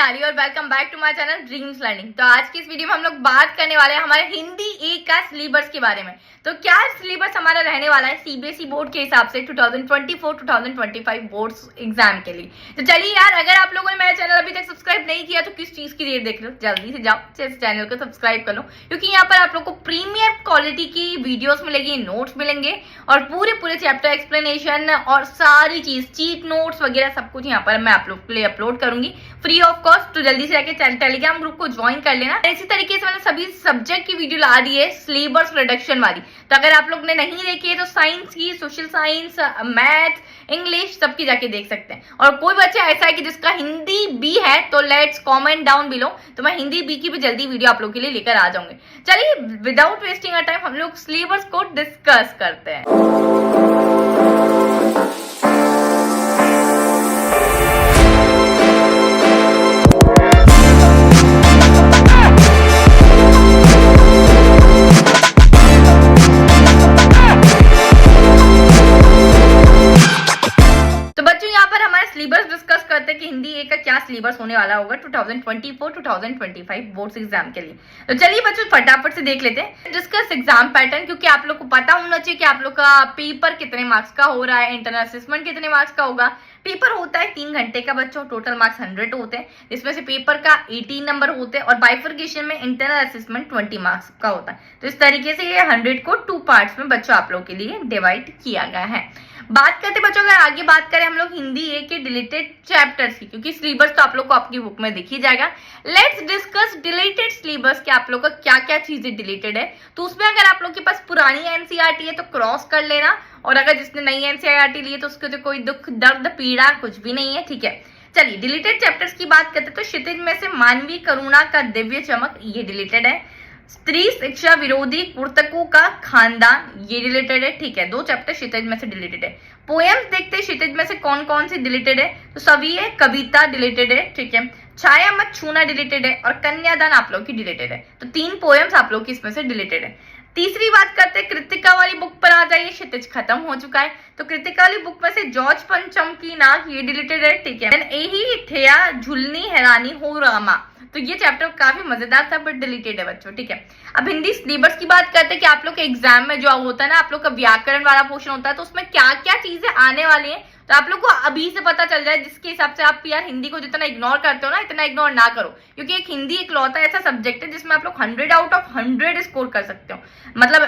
निहारी और welcome back to my channel dreams learning. तो आज की इस वीडियो में हम लोग बात करने वाले हैं हमारे हिंदी ए का सिलेबस के बारे में। तो क्या सिलेबस हमारा रहने वाला है सीबीएसई बोर्ड के हिसाब से 2024-2025 बोर्ड्स एग्जाम के लिए। तो चलिए यार, अगर आप लोगों ने मेरा चैनल अभी तक सब्सक्राइब नहीं किया तो किस चीज की देर देख रहे हो, जल्दी से जाओ इस चैनल को सब्सक्राइब कर लो, क्योंकि यहाँ पर आप लोग को प्रीमियर क्वालिटी की वीडियोस मिलेगी, नोट्स मिलेंगे और पूरे चैप्टर एक्सप्लेनेशन और सारी चीज चीट नोट्स वगैरह सब कुछ यहाँ पर मैं आप लोग के लिए अपलोड करूंगी फ्री ऑफ कॉस्ट। तो जल्दी से जाके टेलीग्राम ग्रुप को ज्वाइन कर लेना। इसी तरीके से मैंने सभी सब्जेक्ट की वीडियो ला दी है सिलेबस रिडक्शन वाली, तो अगर आप लोग ने नहीं देखी है तो साइंस की, सोशल साइंस, मैथ, इंग्लिश सबकी जाके देख सकते हैं। और कोई बच्चा ऐसा है कि जिसका हिंदी बी है तो लेट्स कमेंट डाउन बिलो, तो मैं हिंदी बी की भी जल्दी वीडियो आप लोग के लिए लेकर आ जाऊंगी। चलिए विदाउट वेस्टिंग अ टाइम हम लोग सिलेबस को डिस्कस करते हैं। सिलेबस डिस्कस करते हैं कि हिंदी ए का क्या सिलेबस होने वाला होगा 2024-2025 बोर्ड्स एग्जाम के लिए। तो चलिए बच्चों फटाफट से देख लेते हैं डिस्कस एग्जाम पैटर्न, क्योंकि आप लोग को पता होना चाहिए कि आप लोग का पेपर कितने मार्क्स का हो रहा है, इंटरनल असेसमेंट कितने मार्क्स का होगा। पेपर होता है 3 घंटे का बच्चों, टोटल मार्क्स 100 होते हैं, इसमें से पेपर का 18 नंबर होते हैं और बाइफर्केशन में इंटरनल असेसमेंट 20 मार्क्स का होता है। तो इस तरीके से ये 100 को 2 पार्ट्स में बच्चों आप लोग के लिए डिवाइड किया गया है। बात करते बच्चों, अगर आगे बात करें हम लोग हिंदी ए के डिलीटेड चैप्टर्स की, क्योंकि सिलेबस तो आप लोग को आपकी बुक में दिख ही जाएगा। लेट्स डिस्कस डिलीटेड सिलेबस के आप लोग का क्या क्या चीजें डिलीटेड है। तो उसमें अगर आप लोग के पास पुरानी एनसीईआरटी है तो क्रॉस कर लेना, और अगर जिसने नई एनसीईआरटी ली है तो उसके तो कोई दुख दर्द पीड़ा कुछ भी नहीं है, ठीक है। चलिए डिलीटेड चैप्टर्स की बात करते तो क्षितिज में से मानवीय करुणा का दिव्य चमक, ये डिलीटेड है। स्त्री शिक्षा विरोधी कुर्तकों का खानदान, ये डिलीटेड है, ठीक है। 2 चैप्टर क्षितिज में से डिलीटेड है। पोएम्स देखते क्षितिज में से कौन कौन सी डिलीटेड है, तो सभी है। कविता डिलीटेड है, ठीक है। छाया मत छूना डिलीटेड है और कन्यादान आप लोग की डिलीटेड है। तो 3 पोएम्स आप लोग की इसमें से डिलीटेड है। तीसरी बात करते हैं कृतिका वाली बुक पर आ जाइए, क्षितिज खत्म हो चुका है। तो कृतिका वाली बुक में से जॉर्ज पंचम की नाक, ये डिलीटेड है, ठीक है। एही थेया झुलनी हैरानी हो रामा, तो ये चैप्टर काफी मजेदार था बट डिलीटेड है बच्चों, ठीक है। अब हिंदी सिलेबस की बात करते हैं कि आप लोग के एग्जाम में जो होता है ना, आप लोग का व्याकरण वाला पोर्शन होता है, तो उसमें क्या क्या चीजें आने वाली हैं तो आप लोग को अभी से पता चल जाए, जिसके हिसाब से आप यार हिंदी को जितना इग्नोर करते हो ना इतना इग्नोर ना करो, क्योंकि एक हिंदी एक लौता ऐसा सब्जेक्ट है जिसमें आप लोग 100 आउट ऑफ 100 स्कोर कर सकते हो। मतलब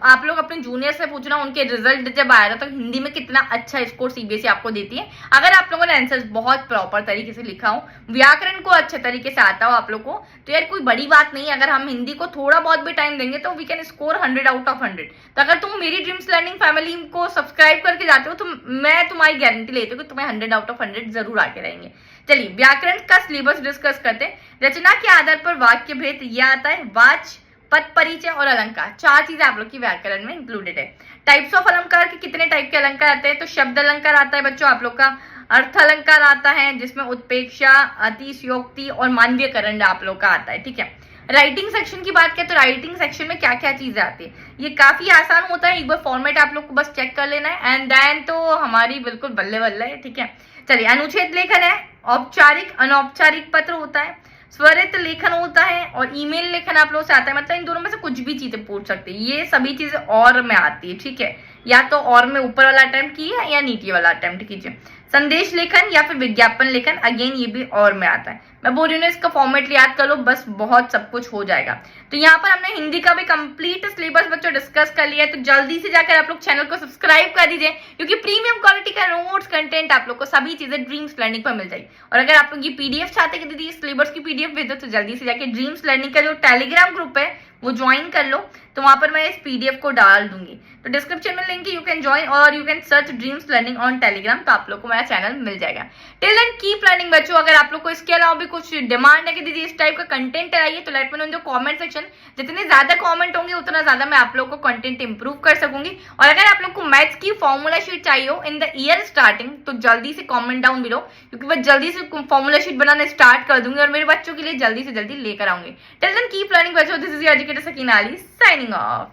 आप लोग अपने जूनियर से पूछना उनके रिजल्ट जब आया था तो हिंदी में कितना अच्छा स्कोर सीबीएसई आपको देती है, अगर आप लोगों ने आंसर बहुत प्रॉपर तरीके से लिखा हो, व्याकरण को अच्छे तरीके से आता हो आप लोग को, तो यार कोई बड़ी बात नहीं है। अगर हम हिंदी को थोड़ा बहुत भी टाइम देंगे तो we can score 100 out of 100। तो अगर तुम मेरी ड्रीम्स लर्निंग फैमिली को सब्सक्राइब करके जाते हो तो मैं तुम्हारी गारंटी लेती हूँ कि तुम्हें 100 आउट ऑफ 100 जरूर आके रहेंगे। चलिए व्याकरण का सिलेबस डिस्कस करते हैं। रचना के आधार पर वाक्य भेद यह आता है, वाच, पद परिचय और अलंकार, 4 चीजें आप लोग की व्याकरण में इंक्लूडेड है। टाइप्स ऑफ अलंकार के कितने टाइप के अलंकार आते हैं, तो शब्द अलंकार आता है बच्चों आप लोग का, अर्थ अलंकार आता है जिसमें उत्प्रेक्षा, अतिशयोक्ति और मानवीयकरण आप लोग का आता है, ठीक है। राइटिंग सेक्शन की बात करें तो राइटिंग सेक्शन में क्या क्या चीजें आती है, ये काफी आसान होता है, एक बार फॉर्मेट आप लोग को बस चेक कर लेना है एंड देन तो हमारी बिल्कुल बल्ले बल्ले है, ठीक है। चलिए अनुच्छेद लेखन है, औपचारिक अनौपचारिक पत्र होता है, स्वरित लेखन होता है और ईमेल लेखन आप लोग से आता है। मतलब इन दोनों में से कुछ भी चीजें पूछ सकते हैं, ये सभी चीजें और में आती है, ठीक है। या तो और में ऊपर वाला अटेम्प्ट कीजिए या नीचे वाला अटेम्प्ट कीजिए। संदेश लेखन या फिर विज्ञापन लेखन, अगेन ये भी और में आता है। मैं बोल रही हूँ इसका फॉर्मेट याद कर लो, बस बहुत सब कुछ हो जाएगा। तो यहाँ पर हमने हिंदी का भी कंप्लीट सिलेबस बच्चों डिस्कस कर लिया है, तो जल्दी से जाकर आप लोग चैनल को सब्सक्राइब कर दीजिए, क्योंकि प्रीमियम क्वालिटी का नोट्स कंटेंट आप लोग को सभी चीजें ड्रीम्स लर्निंग पर मिल जाएगी। और अगर आप लोग ये पीडीएफ चाहते हैं कि दीदी सिलेबस की पीडीएफ भेजो, तो जल्दी से जाकर ड्रीम्स लर्निंग का जो टेलीग्राम ग्रुप है वो ज्वाइन कर लो, तो वहां पर मैं इस पीडीएफ को डाल दूंगी। तो डिस्क्रिप्शन में लिंक है, यू कैन ज्वाइन और you can search dreams learning on Telegram, तो आप लोग को मेरा चैनल मिल जाएगा। टिल देन कीप लर्निंग बच्चों। अगर आप लोग को इसके अलावा भी कुछ डिमांड है कि दीदी इस टाइप का कंटेंट चाहिए तो let me know in the comment section. जितने ज्यादा कमेंट होंगे उतना ज्यादा मैं आप लोग को कंटेंट इंप्रूव कर सकूंगी। और अगर आप लोग को मैथ्स की फॉर्मूला शीट चाहिए हो इन द ईयर स्टार्टिंग तो जल्दी से कमेंट डाउन बिलो, क्योंकि मैं जल्दी से फॉर्मूला शीट बनाना स्टार्ट कर दूंगी और मेरे बच्चों के लिए जल्दी से जल्दी लेकर आऊंगी। टिल देन कीप लर्निंग बच्चों, this is your educator Sakina Ali signing off.